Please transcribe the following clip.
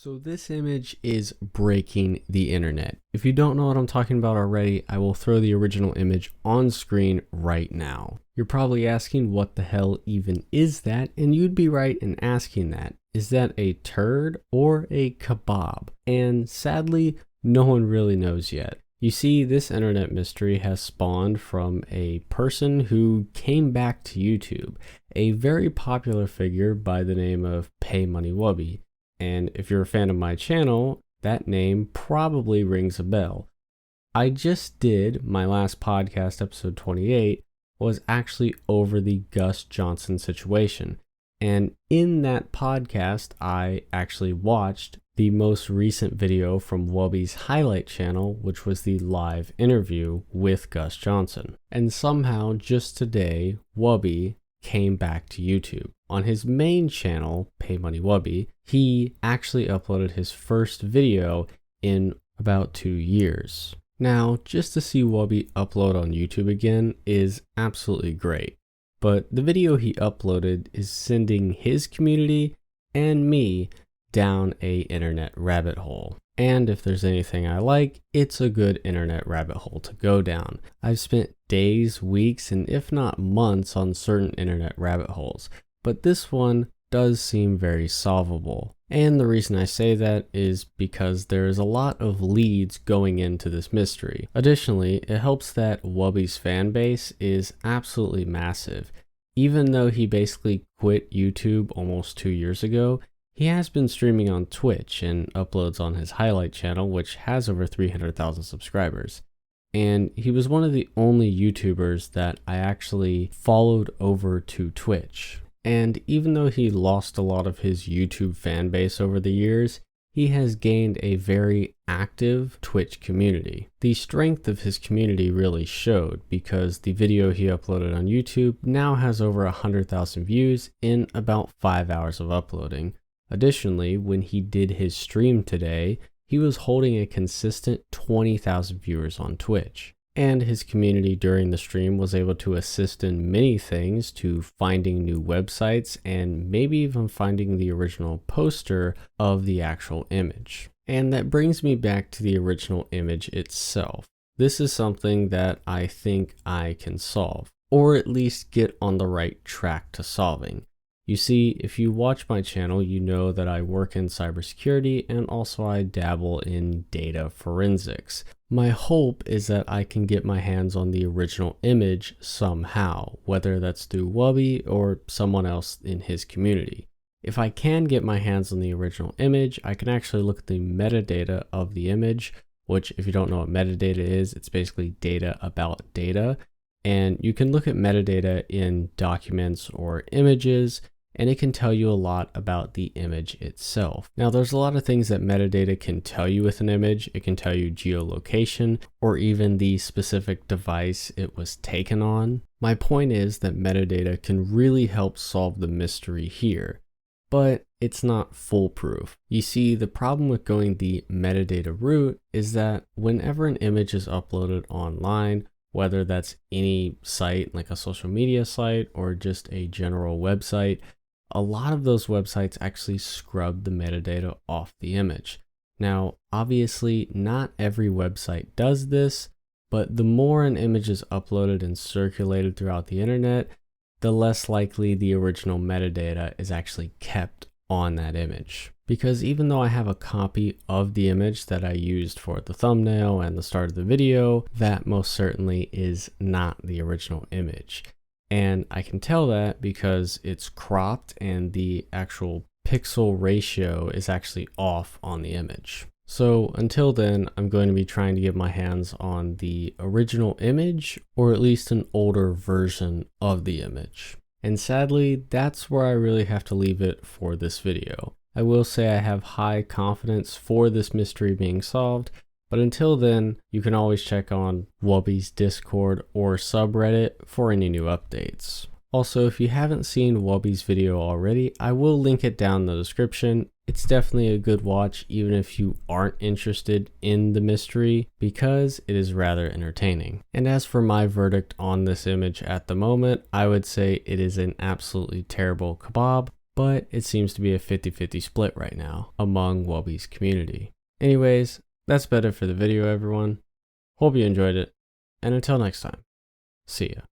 So this image is breaking the internet. If you don't know what I'm talking about already, I will throw the original image on screen right now. You're probably asking what the hell even is that, and you'd be right in asking that. Is that a turd or a kebab? And sadly, no one really knows yet. You see, this internet mystery has spawned from a person who came back to YouTube, a very popular figure by the name of Pay Money Wubby. And if you're a fan of my channel, that name probably rings a bell. I just did my last podcast, episode 28, was actually over the Gus Johnson situation. And in that podcast, I actually watched the most recent video from Wubby's highlight channel, which was the live interview with Gus Johnson. And somehow, just today, Wubby came back to YouTube. On his main channel, Pay Money Wubby, he actually uploaded his first video in about 2 years. Now, just to see Wubby upload on YouTube again is absolutely great. But the video he uploaded is sending his community and me down a internet rabbit hole. And if there's anything I like, it's a good internet rabbit hole to go down. I've spent days, weeks, and if not months on certain internet rabbit holes, but this one does seem very solvable. And the reason I say that is because there is a lot of leads going into this mystery. Additionally, it helps that Wubby's fan base is absolutely massive. Even though he basically quit YouTube almost 2 years ago, he has been streaming on Twitch and uploads on his highlight channel, which has over 300,000 subscribers. And he was one of the only YouTubers that I actually followed over to Twitch. And even though he lost a lot of his YouTube fan base over the years, he has gained a very active Twitch community. The strength of his community really showed because the video he uploaded on YouTube now has over 100,000 views in about 5 hours of uploading. Additionally, when he did his stream today, he was holding a consistent 20,000 viewers on Twitch. And his community during the stream was able to assist in many things, to finding new websites and maybe even finding the original poster of the actual image. And that brings me back to the original image itself. This is something that I think I can solve, or at least get on the right track to solving. You see, if you watch my channel, you know that I work in cybersecurity and also I dabble in data forensics. My hope is that I can get my hands on the original image somehow, whether that's through Wubby or someone else in his community. If I can get my hands on the original image, I can actually look at the metadata of the image, which if you don't know what metadata is, it's basically data about data. And you can look at metadata in documents or images, and it can tell you a lot about the image itself. Now, there's a lot of things that metadata can tell you with an image. It can tell you geolocation or even the specific device it was taken on. My point is that metadata can really help solve the mystery here, but it's not foolproof. You see, the problem with going the metadata route is that whenever an image is uploaded online, whether that's any site like a social media site or just a general website, a lot of those websites actually scrub the metadata off the image. Now, obviously, not every website does this, but the more an image is uploaded and circulated throughout the internet, the less likely the original metadata is actually kept on that image. Because even though I have a copy of the image that I used for the thumbnail and the start of the video, that most certainly is not the original image. And I can tell that because it's cropped and the actual pixel ratio is actually off on the image. So until then, I'm going to be trying to get my hands on the original image, or at least an older version of the image. And sadly, that's where I really have to leave it for this video. I will say I have high confidence for this mystery being solved, but until then, you can always check on Wubby's Discord or subreddit for any new updates. Also, if you haven't seen Wubby's video already, I will link it down in the description. It's definitely a good watch even if you aren't interested in the mystery, because it is rather entertaining. And as for my verdict on this image at the moment, I would say it is an absolutely terrible kebab. but it seems to be a 50-50 split right now among Wubby's community. Anyways, that's better for the video, everyone. Hope you enjoyed it, and until next time, see ya.